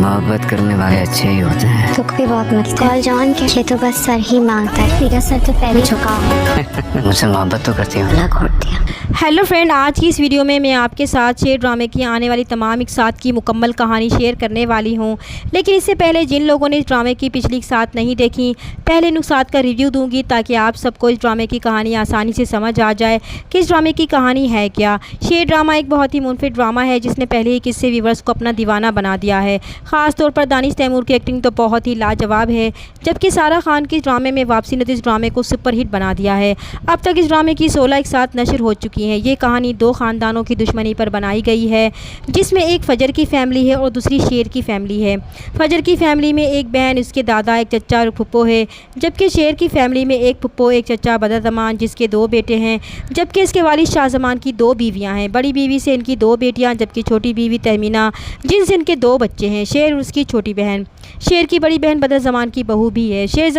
मोहब्बत करने वाले अच्छे ही होते हैं। दुख भी बहुत मिलता है। कॉल जॉन के ये तो बस सर ही मांगता है, मेरा सर तो पहले झुका हुआ। मुझसे मोहब्बत तो करती हूँ। अल्लाह खोट दिया। हेलो फ्रेंड, आज की इस वीडियो में मैं आपके साथ शेर ड्रामे की आने वाली तमाम इक़सात की मुकम्मल कहानी शेयर करने वाली हूँ। लेकिन इससे पहले जिन लोगों ने इस ड्रामे की पिछली इक़सात नहीं देखी, पहले नुकसात का रिव्यू दूंगी ताकि आप सबको इस ड्रामे की कहानी आसानी से समझ आ जाए कि इस ड्रामे की कहानी है क्या। शेर ड्रामा एक बहुत ही मुनफिद ड्रामा है जिसने पहले ही किस्से व्यूवर्स को अपना दीवाना बना दिया है। ख़ास तौर पर दानिश तैमूर की एक्टिंग तो बहुत ही लाजवाब है, जबकि सारा खान की इस ड्रामे में वापसी ने इस ड्रामे को सुपरहिट बना दिया है। अब तक इस ड्रामे की 16 इक़सात नशर हो चुकी हैं। ये कहानी दो ख़ानदानों की दुश्मनी पर बनाई गई है, जिसमें एक फ़जर की फ़ैमिली है और दूसरी शेर की फ़ैमिली है। फ़जर की फ़ैमिली में एक बहन, उसके दादा, एक चचा और फुप्पो है, जबकि शेर की फ़ैमिली में एक फुप्पो, एक चचा बदरज़मान जिसके 2 बेटे हैं, जबकि इसके वालिद शाहज़मान की 2 बीवियाँ हैं। बड़ी बीवी से इनकी 2 बेटियाँ, जबकि छोटी बीवी तहमीना जिनसे इनके 2 बच्चे हैं। शेर और उसकी छोटी बहन। शेर की बड़ी बहन बदरज़मान की बहू भी है। शेर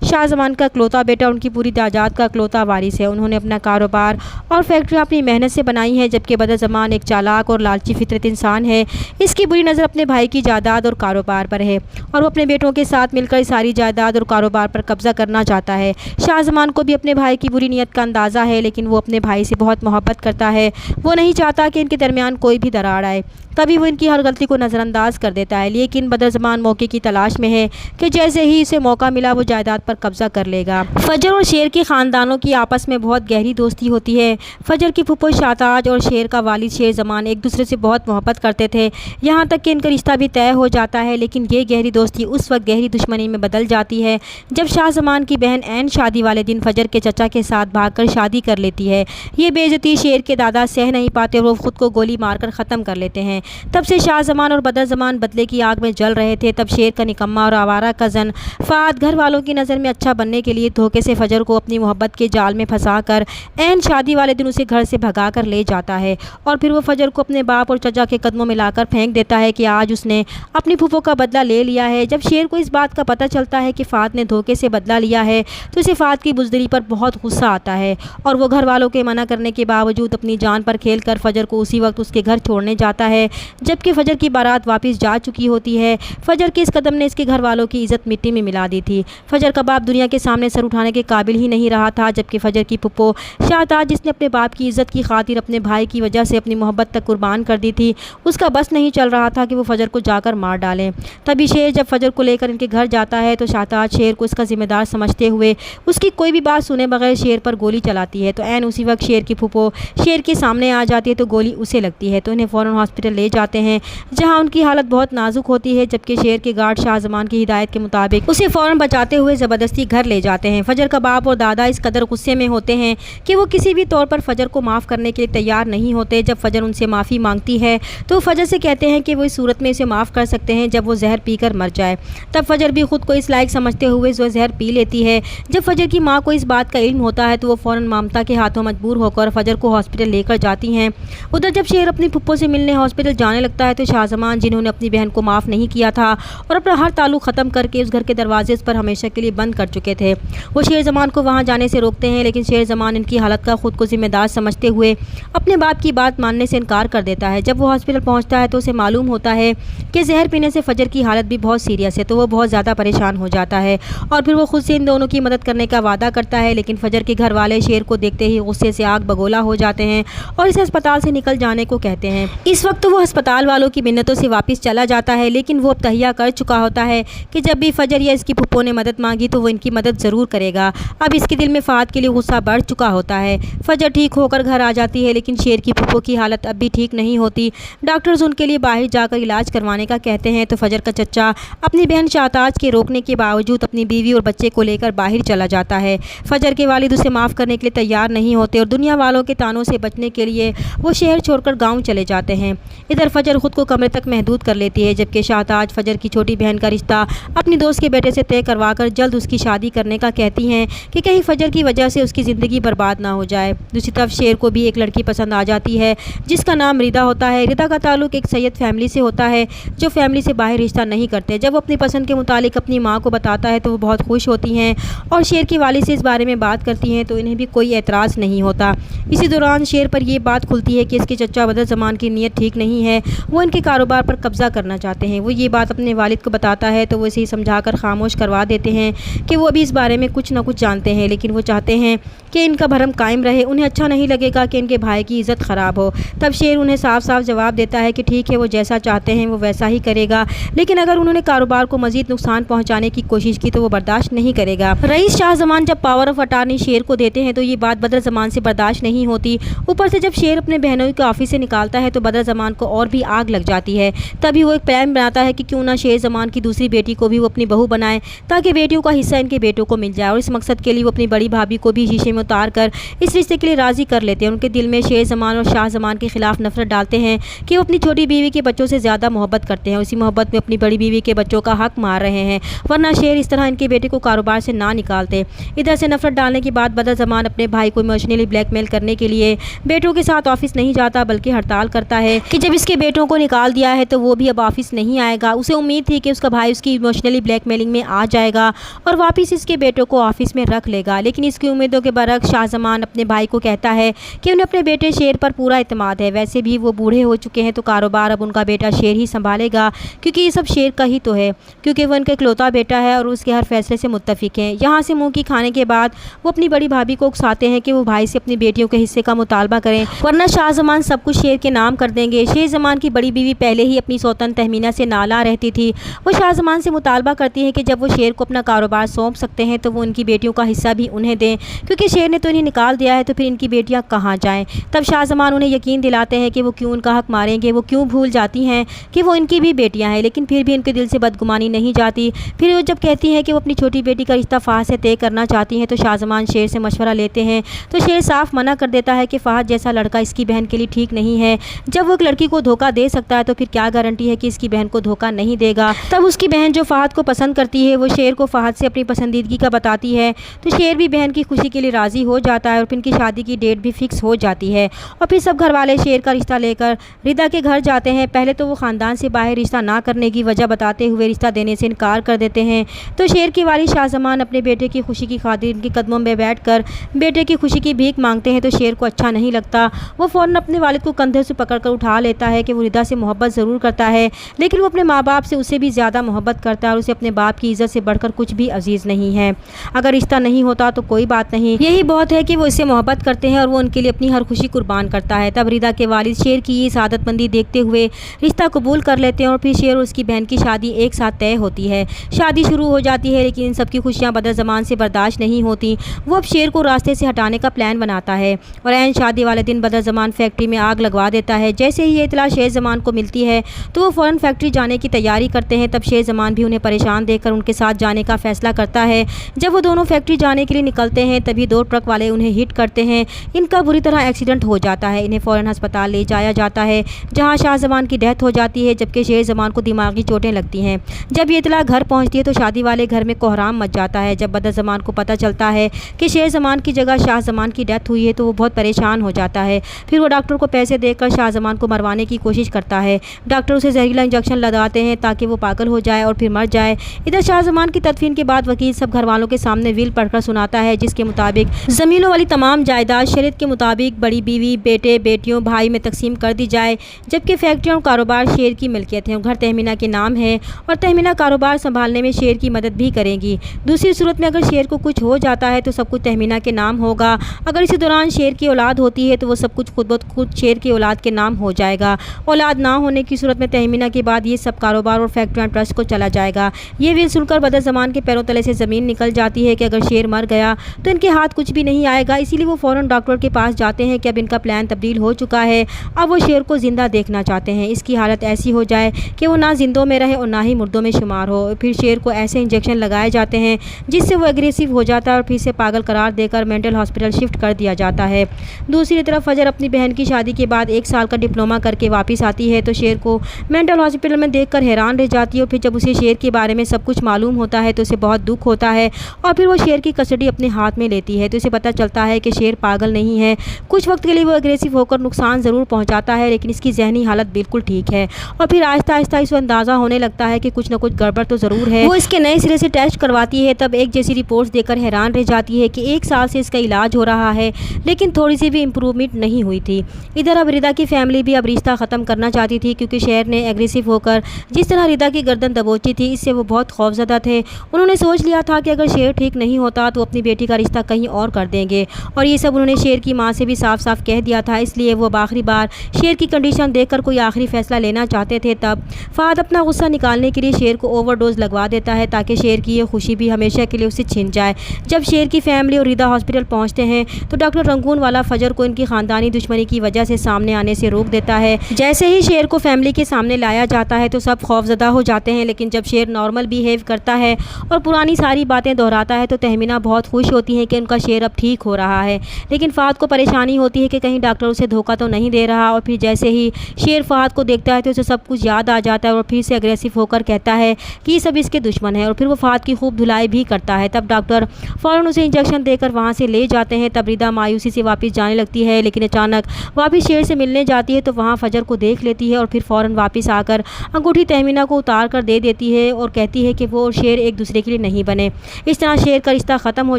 शाहज़मान का इकलौता बेटा, उनकी पूरी जायदाद का इकलौता वारिस है। उन्होंने अपना कारोबार और फैक्ट्री अपनी मेहनत से बनाई है, जबकि बदरज़मान एक चालाक और लालची फितरत इंसान है। इसकी बुरी नज़र अपने भाई की जायदाद और कारोबार पर है और वो अपने बेटों के साथ मिलकर सारी जायदाद और कारोबार पर कब्ज़ा करना चाहता है। शाहज़मान को भी अपने भाई की बुरी नीयत का अंदाज़ा है, लेकिन वो अपने भाई से बहुत मोहब्बत करता है। वो नहीं चाहता कि इनके दरमियान कोई भी दरार आए, तभी वो इनकी हर गलती को नज़रअंदाज कर देता है। लेकिन बदरज़मान मौके की तलाश में है कि जैसे ही इसे मौका मिला वो जायदाद पर कब्ज़ा कर लेगा। फ़जर और शेर के ख़ानदानों की आपस में बहुत गहरी दोस्ती होती है। फ़जर की फुप्पो शाहताज और शेर का वालिद शेर ज़मान एक दूसरे से बहुत मोहब्बत करते थे, यहाँ तक कि इनका रिश्ता भी तय हो जाता है। लेकिन ये गहरी दोस्ती उस वक्त गहरी दुश्मनी में बदल जाती है जब शाहज़मान की बहन ऐन शादी वाले दिन फ़जर के चचा के साथ भागकर शादी कर लेती है। ये बेइज्जती शेर के दादा सह नहीं पाते और वो ख़ुद को गोली मारकर ख़त्म कर लेते हैं। तब से शाहज़मान और बदरज़मान बदले की आग में जल रहे थे। तब शेर का निकम्मा और आवारा कज़न फ़ाद घर वालों की नज़र में अच्छा बनने के लिए धोखे से फ़जर को अपनी मोहब्बत के जाल में फंसाकर ऐन शादी वाले दिन उसे घर से भगा कर ले जाता है और फिर वो फ़जर को अपने बाप और चचा के कदमों में लाकर फेंक देता है कि आज उसने अपनी फूफो का बदला ले लिया है। जब शेर को इस बात का पता चलता है कि फ़ाद ने धोखे से बदला लिया है तो उसे फ़ाद की बुज़दिली पर बहुत गुस्सा आता है और वो घर वालों के मना करने के बावजूद अपनी जान पर खेल कर फ़जर को उसी वक्त उसके घर छोड़ने जाता है, जबकि फ़जर की बारात वापस जा चुकी होती है। फ़जर के इस कदम ने इसके घर वालों की इज़्ज़त मिट्टी में मिला दी थी। फ़जर का बाप दुनिया के सामने सर उठाने के काबिल ही नहीं रहा था, जबकि फ़जर की फुप्पो शाहताज, जिसने अपने बाप की इज़्ज़त की खातिर अपने भाई की वजह से अपनी मोहब्बत तक कुर्बान कर दी थी, उसका बस नहीं चल रहा था कि वो फ़जर को जाकर मार डालें। तभी शेर जब फ़जर को लेकर इनके घर जाता है तो शाहताज शेर को इसका ज़िम्मेदार समझते हुए उसकी कोई भी बात सुने बगैर शेर पर गोली चलाती है। तो ऐन उसी वक्त शेर की फुप्पो शेर के सामने आ जाती है तो गोली उसे लगती है, तो इन्हें फ़ौरन हॉस्पिटल ले जाते हैं जहाँ उनकी हालत बहुत नाजुक होती है। जबकि शेर के गार्ड शाहज़मान की हिदायत के मुताबिक उसे फ़ौरन बचाते हुए ज़बरदस्ती घर ले जाते हैं। फ़जर का बाप और दादा इस कदर गुस्से में होते हैं कि वो किसी भी तौर पर फ़जर को माफ़ करने के लिए तैयार नहीं होते। जब फ़जर उनसे माफ़ी मांगती है तो फ़जर से कहते हैं कि वो इस सूरत में इसे माफ़ कर सकते हैं जब वो जहर पीकर मर जाए। तब फ़जर भी ख़ुद को इस लायक समझते हुए जो जहर पी लेती है। जब फ़जर की माँ को इस बात का इल्म होता है तो वो फ़ौरन ममता के हाथों मजबूर होकर फ़जर को हॉस्पिटल लेकर जाती हैं। उधर जब शेर अपनी फुप्पो से मिलने हॉस्पिटल जाने लगता है तो शाहज़मान, जिन्होंने अपनी बहन को माफ़ नहीं किया था और अपना हर ताल्लुक़ ख़त्म करके उस घर के दरवाजे पर हमेशा के लिए बंद कर चुके थे, वो शेर ज़मान को वहाँ जाने से रोकते हैं। लेकिन शेर ज़मान इनकी हालत का ख़ुद को ज़िम्मेदार समझते हुए अपने बाप की बात मानने से इनकार कर देता है। जब वो हॉस्पिटल पहुँचता है तो उसे मालूम होता है कि जहर पीने से फ़जर की हालत भी बहुत सीरियस है, तो वो बहुत ज़्यादा परेशान हो जाता है और फिर वो खुद से इन दोनों की मदद करने का वादा करता है। लेकिन फ़जर के घर वाले शेर को देखते ही गुस्से से आग बगोला हो जाते हैं और इसे अस्पताल से निकल जाने को कहते हैं। इस वक्त तो वो अस्पताल वालों की मिन्नतों से वापस चला जाता है, लेकिन वो अब तहिया कर चुका होता है कि जब भी फ़जर या इसकी फुप्पो ने मदद मांगी तो वो इनकी मदद ज़रूर करेगा। अब इसके दिल में फ़ाद के लिए गुस्सा बढ़ चुका होता है। फ़जर ठीक होकर घर आ जाती है, लेकिन शेर की फुप्पो की हालत अब भी ठीक नहीं होती। डॉक्टर्स उनके लिए बाहर जाकर इलाज करवाने का कहते हैं तो फ़जर का चचा अपनी बहन शाहताज के रोकने के बावजूद अपनी बीवी और बच्चे को लेकर बाहर चला जाता है। फ़जर के वालिद उसे माफ़ करने के लिए तैयार नहीं होते और दुनिया वालों के तानों से बचने के लिए वो शहर छोड़कर गाँव चले जाते हैं। इधर फ़जर ख़ुद को कमरे तक महदूद कर लेती है, जबकि शाहताज फ़जर की छोटी बहन का रिश्ता अपनी दोस्त के बेटे से तय करवाकर जल्द उसकी शादी करने का कहती हैं कि कहीं फ़जर की वजह से उसकी ज़िंदगी बर्बाद ना हो जाए। दूसरी तरफ शेर को भी एक लड़की पसंद आ जाती है जिसका नाम रिदा होता है। रिदा का ताल्लुक एक सैयद फैमिली से होता है जो फैमिली से बाहर रिश्ता नहीं करते। जब वो अपनी पसंद के मुतालिक अपनी माँ को बताता है तो वो बहुत खुश होती हैं और शेर की वालिद से इस बारे में बात करती हैं तो इन्हें भी कोई एतराज़ नहीं होता। इसी दौरान शेर पर यह बात खुलती है कि इसके चचा बदरज़मान की नीयत ठीक नहीं है, वो इनके कारोबार पर कब्ज़ा करना करना चाहते हैं। वो ये बात अपने वालिद को बताता है तो वो इसे समझा कर खामोश करवा देते हैं कि वो अभी इस बारे में कुछ ना कुछ जानते हैं, लेकिन वो चाहते हैं कि इनका भरम कायम रहे। उन्हें अच्छा नहीं लगेगा कि इनके भाई की इज़्ज़त ख़राब हो। तब शेर उन्हें साफ साफ जवाब देता है कि ठीक है, वो जैसा चाहते हैं वो वैसा ही करेगा, लेकिन अगर उन्होंने कारोबार को मज़ीद नुकसान पहुँचाने की कोशिश की तो वो बर्दाश्त नहीं करेगा। रईस शाहजमान जब पावर ऑफ अटार्नी शेर को देते हैं तो ये बात बदरज़मान से बर्दाश्त नहीं होती। ऊपर से जब शेर अपने बहनोई को ऑफिस से निकालता है तो बदरज़मान को और भी आग लग जाती है। तभी वो एक प्लान बनाता है कि क्यों ना शेर ज़मान की दूसरी बेटी को भी वो अपनी बहू बनाए ताकि बेटियों का हिस्सा इनके बेटों को मिल जाए। और इस मकसद के लिए वो अपनी बड़ी भाभी को भी शीशे में उतार कर इस रिश्ते के लिए राज़ी कर लेते हैं। उनके दिल में शेर ज़मान और शाह ज़मान के खिलाफ नफरत डालते हैं कि वो अपनी छोटी बीवी के बच्चों से ज़्यादा मोहब्बत करते हैं। उसी मोहब्बत में अपनी बड़ी बीवी के बच्चों का हक मार रहे हैं, वरना शेर इस तरह इनके बेटे को कारोबार से ना निकालते। इधर से नफरत डालने के बाद बदरज़मान अपने भाई को इमोशनली ब्लैकमेल करने के लिए बेटों के साथ ऑफिस नहीं जाता बल्कि हड़ताल करता है कि जब इसके बेटों को निकाल दिया है तो वो भी अब ऑफिस नहीं आएगा। उसे उम्मीद थी कि उसका भाई उसकी इमोशनली ब्लैकमेलिंग में आ जाएगा और वापस इसके बेटों को ऑफिस में रख लेगा, लेकिन इसकी उम्मीदों के बरक्स शाहजमान अपने भाई को कहता है कि उन्हें अपने बेटे शेर पर पूरा इत्मीनान है। वैसे भी वो बूढ़े हो चुके हैं तो कारोबार अब उनका बेटा शेर ही संभालेगा, क्योंकि ये सब शेर का ही तो है, क्योंकि वो उनका इकलौता बेटा है और उसके हर फैसले से मुत्तफिक हैं। यहाँ से मुँह की खाने के बाद वो अपनी बड़ी भाभी को उकसाते हैं कि वो भाई से अपनी बेटियों के हिस्से का मुतालबा करें, वरना शाहजमान सब कुछ शेर के नाम कर देंगे। शेर ज़मान की बड़ी बीवी पहले ही अपनी सौतन तहमीना से नाला रहती थी। वो शाहजमान से मुतालबा करती है कि जब वो शेर को अपना कारोबार सौंप सकते हैं तो वो उनकी बेटियों का हिस्सा भी उन्हें दें, क्योंकि शेर ने तो इन्हें निकाल दिया है तो फिर इनकी बेटियां कहाँ जाएं। तब शाहजमान उन्हें यकीन दिलाते हैं कि वो क्यों उनका हक मारेंगे। वो क्यों भूल जाती हैं कि वो इनकी भी बेटियां हैं, लेकिन फिर भी उनके दिल से बदगुमानी नहीं जाती। फिर वो जब कहती हैं कि वो अपनी छोटी बेटी का रिश्ता फ़हद से तय करना चाहती हैं तो शाहजमान शेर से मशवरा लेते हैं तो शेर साफ मना कर देता है कि फ़हद जैसा लड़का इसकी बहन के लिए ठीक नहीं है। जब वो एक लड़की को धोखा दे सकता है तो फिर क्या गारंटी है कि इसकी बहन को धोखा नहीं देगा। तब उसकी बहन जो फ़हद को पसंद करती है वो शेर को फ़हद से अपनी पसंदीदगी का बताती है तो शेर भी बहन की खुशी के लिए राज़ी हो जाता है और फिर इनकी शादी की डेट भी फिक्स हो जाती है। और फिर सब घर वाले शेर का रिश्ता लेकर रिदा के घर जाते हैं। पहले तो वो ख़ानदान से बाहर रिश्ता ना करने की वजह बताते हुए रिश्ता देने से इनकार कर देते हैं। तो शेर के वालिद शाहजमान अपने बेटे की खुशी की खातिर इनके कदमों में बैठकर बेटे की खुशी की भीख मांगते हैं तो शेर को अच्छा नहीं लगता। वो फ़ौरन अपने वालिद को कंधे से पकड़कर उठा लेता है कि वो रिदा से मोहब्बत ज़रूर करता है, लेकिन वो अपने माँ बाप से उससे भी ज़्यादा मोहब्बत करता है और उसे अपने बाप की इज़्ज़त से बढ़कर कुछ भी अजीज़ नहीं है। अगर रिश्ता नहीं होता तो कोई बात नहीं, यही बहुत है कि वो इससे मोहब्बत करते हैं और वो उनके लिए अपनी हर खुशी कुर्बान करता है। तब रिदा के वालिद शेर की ये सादतमंदी देखते हुए रिश्ता कबूल कर लेते हैं और फिर शेर और उसकी बहन की शादी एक साथ तय होती है। शादी शुरू हो जाती है, लेकिन इन सबकी खुशियाँ बदरज़मान से बर्दाश्त नहीं होती। वो अब शेर को रास्ते से हटाने का प्लान बनाता है और ऐन शादी वाले दिन बदरज़मान फैक्ट्री में आग लगवा देता है। जैसे ही ये इतला शेर ज़मान को मिलती है तो वो फ़ौरन फैक्ट्री जाने की तैयारी करते हैं। तब शेर ज़मान भी उन्हें परेशान देखकर उनके साथ जाने का फ़ैसला करता है। जब वो दोनों फैक्ट्री जाने के लिए निकलते हैं तभी दो ट्रक वाले उन्हें हिट करते हैं। इनका बुरी तरह एक्सीडेंट हो जाता है। इन्हें फ़ौरन अस्पताल ले जाया जाता है जहाँ शाहजमान की डेथ हो जाती है, जबकि शेर ज़मान को दिमागी चोटें लगती हैं। जब ये इतला घर पहुँचती है तो शादी वाले घर में कोहराम मच जाता है। जब बदरज़मान को पता चलता है कि शेर ज़मान की जगह शाहजमान की डेथ हुई है तो वो बहुत परेशान हो जाता है। फिर वो डॉक्टर को पैसे देकर शाहजमान को मरवाने की कोशिश करता है। डॉक्टर उसे जहरीला इंजेक्शन लगाते हैं ताकि वो पागल हो जाए और फिर मर जाए। इधर शाहजमान की तदफीन के बाद वकील सब घर वालों के सामने विल पढ़कर सुनाता है, जिसके मुताबिक ज़मीनों वाली तमाम जायदाद शरीयत के मुताबिक बड़ी बीवी, बेटे, बेटियों, भाई में तकसीम कर दी जाए, जबकि फैक्ट्रियाँ और कारोबार शेर की मिल्कियत है। घर तहमीना के नाम है और तहमीना कारोबार संभालने में शेर की मदद भी करेंगी। दूसरी सूरत में अगर शेर को कुछ हो जाता है तो सब कुछ तहमीना के नाम होगा। अगर इसी दौरान शेर की औलाद होती है तो वो सब कुछ खुद ब खुद शेर की औलाद के नाम हो जाएगा। औलाद ना होने की सूरत में तहमीना के बाद ये सब कारोबार और फैक्ट्रियाँ ट्रस्ट को चला जाएगा। ये विल सुनकर बदरज़मान के पैरों तले से ज़मीन निकल जाती है कि अगर शेर मर गया तो इनके हाथ कुछ भी नहीं आएगा। इसीलिए वो फ़ौरन डॉक्टर के पास जाते हैं कि अब इनका प्लान तब्दील हो चुका है। अब वो शेर को ज़िंदा देखना चाहते हैं, इसकी हालत ऐसी हो जाए कि वो ना जिंदों में रहे और ना ही मुर्दों में शुमार हो। फिर शेर को ऐसे इंजेक्शन लगाए जाते हैं जिससे वो एग्रेसिव हो जाता है और फिर से पागल करार देकर मेंटल हॉस्पिटल शिफ्ट कर दिया जाता है। दूसरी तरफ फजर अपनी बहन की शादी के बाद 1 साल का डिप्लोमा करके वापस आती है तो शेर को मेंटल हॉस्पिटल में देखकर हैरान रह जाती है। और फिर जब उसे शेर के बारे में सब कुछ मालूम होता है तो उसे बहुत दुख होता है और फिर वो शेर की कस्टडी अपने हाथ में लेती है। तो उसे पता चलता है कि शेर पागल नहीं है। कुछ वक्त के लिए वो एग्रेसिव होकर नुकसान ज़रूर पहुँचाता है, लेकिन इसकी जहनी हालत बिल्कुल ठीक है। और फिर आहिस्ता आहिस्ता इसे अंदाज़ा होने लगता है कि कुछ न कुछ गड़बड़ तो ज़रूर है। वो इसके नए सिरे से टेस्ट करवाती है, तब एक जैसी रिपोर्ट्स देकर हैरान रह जाती है कि 1 साल से इसका इलाज हो रहा है लेकिन थोड़ी सी भी इम्प्रूवमेंट नहीं हुई थी। इधर अब रिदा की फैमिली भी अब रिश्ता ख़त्म करना चाहती थी क्योंकि शेर ने एग्रेसिव होकर जिस तरह रिदा की गर्दन दबोची थी, इससे वो बहुत खौफजदा थे। उन्होंने सोच लिया था कि अगर शेर ठीक नहीं होता तो अपनी बेटी का रिश्ता कहीं और कर देंगे, और ये सब उन्होंने शेर की माँ से भी साफ साफ कह दिया था। इसलिए वो आखिरी बार शेर की कंडीशन देखकर कोई आखिरी फैसला लेना चाहते थे। तब फहद अपना गुस्सा निकालने के लिए शेर को ओवरडोज लगवा देता है ताकि शेर की ये खुशी भी हमेशा के लिए उससे छिन जाए। जब शेर की फैमिली और रिदा हॉस्पिटल पहुंचते हैं तो डॉक्टर रंगून वाला फजर को इनकी खानदानी दुश्मनी की वजह से सामने आने से रोक देता है। जैसे ही शेर को फैमिली के सामने लाया जाता है तो सब खौफजदा हो जाते हैं, लेकिन जब शेर नॉर्मल बिहेव करता है और पुरानी सारी बातें दोहराता है तो तहमीना बहुत खुश होती है कि उनका शेर अब ठीक हो रहा है। लेकिन फहद को परेशानी होती है कि कहीं डॉक्टर उसे धोखा तो नहीं दे रहा, और फिर जैसे ही शेर फहद को देखता है तो उसे सब कुछ याद आ जाता है और फिर से अग्रेसिव होकर कहता है कि ये सब इसके दुश्मन है, और फिर वो फहद की खूब धुलाई भी करता है। तब डॉक्टर फ़ौरन उसे इंजेक्शन देकर वहाँ से ले जाते हैं। तब रिदा मायूसी से वापस जाने लगती है, लेकिन अचानक वापस शेर से मिलने जाती है तो वहाँ फजर को देख लेती है और फिर फ़ौरन वापस आकर अंगूठी तहमीना को उतार कर दे देती है और कहती है कि वो और शेर एक दूसरे के लिए नहीं बने। इस तरह शेर का रिश्ता ख़त्म हो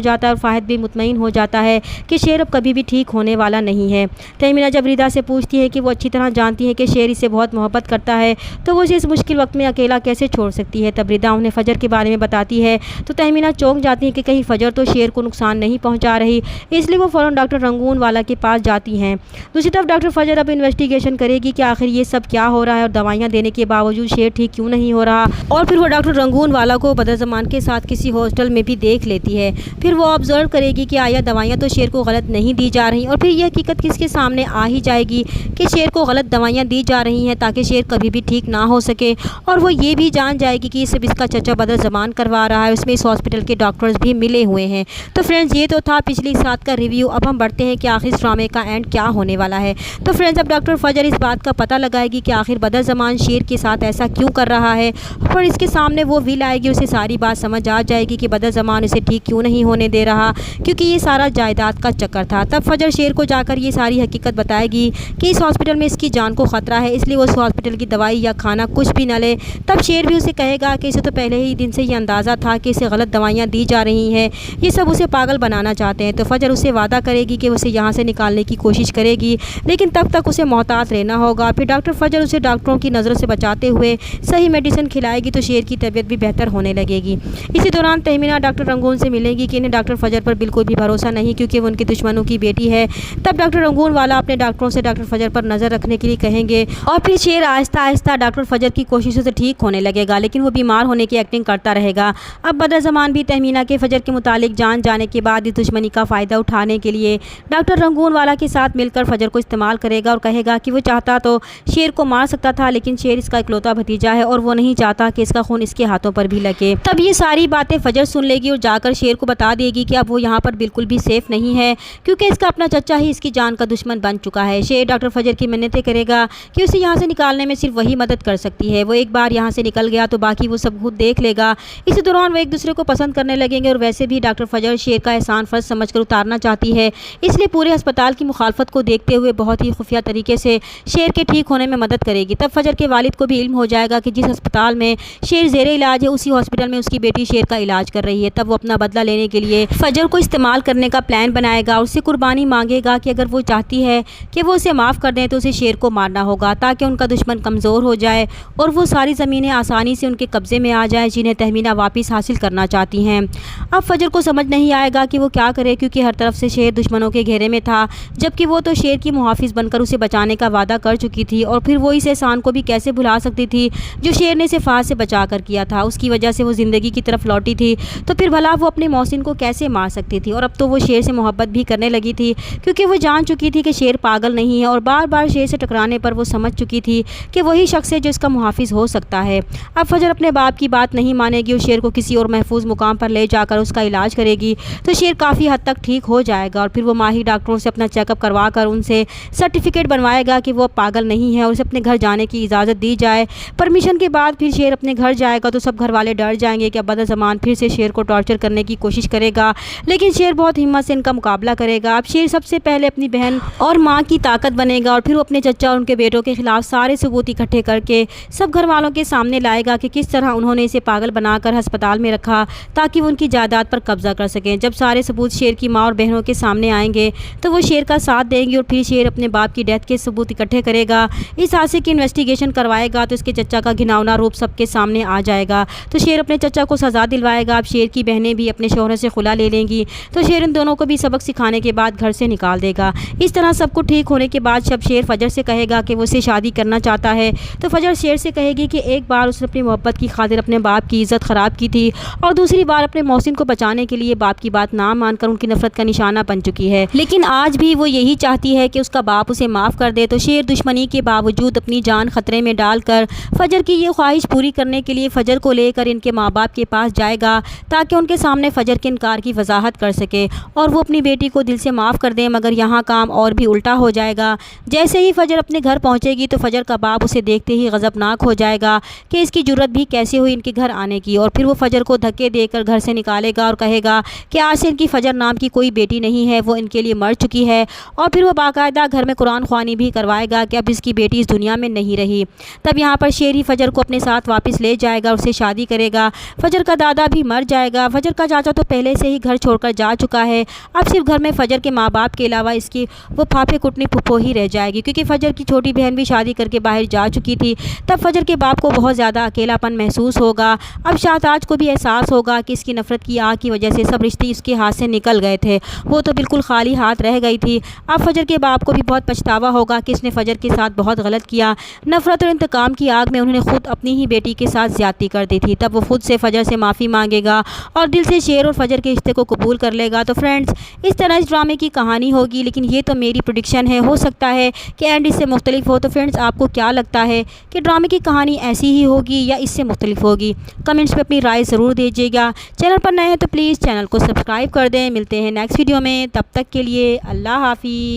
जाता है और फाहिद भी मुतमईन हो जाता है कि शेर अब कभी भी ठीक होने वाला नहीं है। तहमीना जब रिदा से पूछती है कि वो अच्छी तरह जानती है कि शेर इससे बहुत मोहब्बत करता है तो वो इसे इस मुश्किल वक्त में अकेला कैसे छोड़ सकती है। तब रिदा उन्हें फजर के बारे में बताती है तो तहमीना चौंक जाती है कि कहीं फजर तो शेर को नुकसान नहीं पहुंचा रही, इसलिए वो फ़ौरन डॉक्टर रंगून वाला के पास जाती हैं। दूसरी तरफ डॉक्टर फजर अब इन्वेस्टिगेशन करेगी कि आखिर ये सब क्या हो रहा है और दवाइयाँ देने के बावजूद शेर ठीक क्यों नहीं हो रहा, और फिर वो डॉक्टर रंगून वाला को बदरज़मान के साथ किसी हॉस्टल में भी देख लेती है। फिर वो ऑब्जर्व करेगी कि आया दवाइयाँ तो शेर को गलत नहीं दी जा रही, और फिर ये हकीकत किसके सामने आ ही जाएगी कि शेर को गलत दवाइयाँ दी जा रही हैं ताकि शेर कभी भी ठीक ना हो सके, और वो ये भी जान जाएगी कि ये सब इसका चचा बदरज़मान करवा रहा है। उसमें इस हॉस्पिटल के डॉक्टर्स भी मिले हुए हैं। तो फ्रेंड्स, ये तो था पिछली साथ का रिव्यू। अब हम बढ़ते हैं कि आखिर इस ड्रामे का एंड क्या होने वाला है। तो फ्रेंड्स, अब डॉक्टर फजर इस बात का पता लगाएगी कि आखिर बदरज़मान शेर के साथ ऐसा क्यों कर रहा है, और इसके सामने वो विल आएगी, उसे सारी बात समझ आ जाएगी कि बदरज़मान उसे ठीक क्यों नहीं होने दे रहा, क्योंकि ये सारा जायदाद का चक्कर था। तब फजर शेर को जाकर ये सारी हकीकत बताएगी कि इस हॉस्पिटल में इसकी जान को ख़तरा है, इसलिए वो उस हॉस्पिटल की दवाई या खाना कुछ भी न ले। तब शेर भी उसे कहेगा कि इसे तो पहले ही दिन से ये अंदाज़ा था कि इसे गलत दवाइयाँ दी जा रही हैं, ये सब उसे पागल बनाना चाहते हैं। तो फजर उससे वादा करेगी कि उसे यहाँ से निकालने की कोशिश करेगी, लेकिन तब तक उसे मोहतात रहना होगा। फिर डॉक्टर फजर उसे डॉक्टरों की नज़रों से बचाते हुए सही मेडिसिन खिलाएगी तो शेर की तबीयत भी बेहतर होने लगेगी। इसी दौरान तहमीना डॉक्टर रंगून से मिलेगी कि इन्हें डॉक्टर फजर पर बिल्कुल भी भरोसा नहीं, क्योंकि वो उनके दुश्मनों की बेटी है। तब डॉक्टर रंगून वाला अपने डॉक्टरों से डॉक्टर फजर पर नज़र रखने के लिए कहेंगे, और फिर शेर आहिस्ता आहिस्ता डॉक्टर फजर की कोशिशों से ठीक होने लगेगा, लेकिन वो बीमार होने की एक्टिंग करता रहेगा। अब बदरज़मान भी तहमीना के फजर के मुतालिक जान जाने के बाद इस दुश्मनी का फ़ायदा उठाने के लिए डॉक्टर रंगून वाला के साथ मिलकर फजर को इस्तेमाल करेगा और कहेगा कि वो चाहता तो शेर को मार सकता था, लेकिन शेर इसका इकलौता भतीजा है और वो नहीं चाहता कि इसका खून इसके हाथों पर भी लगे। तब ये सारी बातें फजर सुन लेगी और जाकर शेर को बता देगी कि अब वो यहाँ पर बिल्कुल भी सेफ़ नहीं है, क्योंकि इसका अपना चचा ही इसकी जान का दुश्मन बन चुका है। शेर डॉक्टर फजर की मिन्नतें करेगा कि उसे यहाँ से निकालने में सिर्फ वही मदद कर सकती है। वो एक बार यहाँ से निकल गया तो बाकी वो सब खुद देख लेगा। इसी दौरान वो एक दूसरे को पसंद करने लगेंगे, और वैसे भी डॉक्टर फजर शेर का एहसान फ़र्ज समझकर उतारना चाहती है, इसलिए पूरे अस्पताल की मुखालफत को देखते हुए बहुत ही खुफिया तरीके से शेर के ठीक होने में मदद करेगी। तब फजर के वालिद को भी इल्म हो जाएगा कि जिस अस्पताल में शेर ज़ेरे इलाज है उसी हॉस्पिटल में उसकी बेटी शेर का इलाज कर रही है। तब वो अपना बदला लेने के लिए फजर को इस्तेमाल करने का प्लान बनाएगा और उससे कुर्बानी मांगेगा कि अगर वो चाहती है कि वो उसे माफ़ कर दें तो उसे शेर को मारना होगा, ताकि उनका दुश्मन कमज़ोर हो जाए और वो सारी ज़मीनें आसानी से उनके कब्ज़े में आ जाए जिन्हें तहमीना वापस हासिल करना चाहती हैं। अब फजर को समझ नहीं आएगा कि वो क्या करे, क्योंकि हर तरफ से शेर दुश्मनों के घेरे में था, जबकि वो तो शेर की मुहाफिज बनकर उसे बचाने का वादा कर चुकी थी, और फिर वो इस एहसान को भी कैसे भुला सकती थी जो शेर ने इसे फांस से बचा कर किया था। उसकी वजह से वो ज़िंदगी की तरफ लौटी थी, तो फिर भला वो अपने मोहसिन को कैसे मार सकती थी। और अब तो वो शेर से मोहब्बत भी करने लगी थी, क्योंकि वो जान चुकी थी कि शेर पागल नहीं है, और बार बार शेर से टकराने पर वो समझ चुकी थी कि वही शख्स है जो इसका मुहाफिज हो सकता है। अब फजर अपने बाप की बात नहीं मानेगी और शेर को किसी और महफूज मुकाम पर ले जाकर उसका इलाज करेगी, तो शेर काफ़ी हद तक ठीक हो जाएगा। और फिर वो माहिर डॉक्टरों से अपना चेकअप करवा कर उनसे सर्टिफिकेट बनवाएगा कि वो पागल नहीं है और उसे अपने घर जाने की इजाज़त दी जाए। परमिशन के बाद फिर शेर अपने घर जाएगा तो सब घर वाले डर जाएंगे कि अब बदरज़मान फिर से शेर को टॉर्चर करने की कोशिश करेगा, लेकिन शेर बहुत हिम्मत से इनका मुकाबला करेगा। अब शेर सबसे पहले अपनी बहन और माँ की ताकत बनेगा, और फिर वो अपने चचा और उनके बेटों के खिलाफ सारे सबूत इकट्ठे करके सब घर वालों के सामने लाएगा कि किस तरह उन्होंने इसे पागल बनाकर अस्पताल में रखा ताकि वो उनकी जायदाद पर कब्जा कर सकें। जब सारे सबूत शेर की माँ और बहनों के सामने आएंगे तो वो शेर का साथ देंगे, और फिर शेर अपने बाप की डेथ के सबूत इकट्ठे करेगा। इस हादसे की इन्वेस्टिगेशन آپریشن کروائے گا تو اس کے چچا کا گھناؤنا روپ سب کے سامنے آ جائے گا۔ تو شیر اپنے چچا کو سزا دلوائے گا۔ اب شیر کی بہنیں بھی اپنے شوہروں سے خلا لے لیں گی، تو شیر ان دونوں کو بھی سبق سکھانے کے بعد گھر سے نکال دے گا۔ اس طرح سب کو ٹھیک ہونے کے بعد جب شیر فجر سے کہے گا کہ وہ اسے شادی کرنا چاہتا ہے، تو فجر شیر سے کہے گی کہ ایک بار اس نے اپنی محبت کی خاطر اپنے باپ کی عزت خراب کی تھی، اور دوسری بار اپنے محسن کو بچانے کے لیے باپ کی بات نہ مان کر ان کی نفرت کا نشانہ بن چکی ہے، لیکن آج بھی وہ یہی چاہتی ہے کہ اس کا باپ اسے معاف کر دے۔ تو شیر دشمنی کے باوجود اپنی جان خطرے میں ڈال کر فجر کی یہ خواہش پوری کرنے کے لیے فجر کو لے کر ان کے ماں باپ کے پاس جائے گا، تاکہ ان کے سامنے فجر کے انکار کی وضاحت کر سکے اور وہ اپنی بیٹی کو دل سے معاف کر دیں۔ مگر یہاں کام اور بھی الٹا ہو جائے گا۔ جیسے ہی فجر اپنے گھر پہنچے گی تو فجر کا باپ اسے دیکھتے ہی غضبناک ہو جائے گا کہ اس کی جرت بھی کیسے ہوئی ان کے گھر آنے کی، اور پھر وہ فجر کو دھکے دے کر گھر سے نکالے گا اور کہے گا کہ آج سے ان کی فجر نام کی کوئی بیٹی نہیں ہے، وہ ان کے لیے مر چکی ہے، اور پھر وہ باقاعدہ گھر میں قرآن خوانی بھی کروائے گا کہ اب اس کی بیٹی اس دنیا میں نہیں رہی۔ تب یہاں پر شیر ہی فجر کو اپنے ساتھ واپس لے جائے گا اور اسے شادی کرے گا۔ فجر کا دادا بھی مر جائے گا۔ فجر کا چاچا تو پہلے سے ہی گھر چھوڑ کر جا چکا ہے۔ اب صرف گھر میں فجر کے ماں باپ کے علاوہ اس کی وہ پھاپھے کٹنی پھپھو ہی رہ جائے گی، کیونکہ فجر کی چھوٹی بہن بھی شادی کر کے باہر جا چکی تھی۔ تب فجر کے باپ کو بہت زیادہ اکیلا پن محسوس ہوگا۔ اب شاہتاج کو بھی احساس ہوگا کہ اس کی نفرت کی آگ کی وجہ سے سب رشتے اس کے ہاتھ سے نکل گئے تھے، وہ تو بالکل خالی ہاتھ رہ گئی تھی۔ اب فجر کے باپ کو بھی بہت پچھتاوا ہوگا کہ اس نے فجر کے ساتھ بہت غلط کیا۔ نفرت اور انتقام کی آگ میں انہوں نے خود اپنی ہی بیٹی کے ساتھ زیادتی کر دی تھی۔ تب وہ خود سے فجر سے معافی مانگے گا اور دل سے شیر اور فجر کے رشتے کو قبول کر لے گا۔ تو فرینڈز، اس طرح اس ڈرامے کی کہانی ہوگی، لیکن یہ تو میری پریڈکشن ہے، ہو سکتا ہے کہ اینڈ اس سے مختلف ہو۔ تو فرینڈز، آپ کو کیا لگتا ہے کہ ڈرامے کی کہانی ایسی ہی ہوگی یا اس سے مختلف ہوگی؟ کمنٹس میں اپنی رائے ضرور دیجیے گا۔ چینل پر نئے ہیں تو پلیز چینل کو سبسکرائب کر دیں۔ ملتے ہیں نیکسٹ ویڈیو میں، تب تک کے لیے اللہ حافظ۔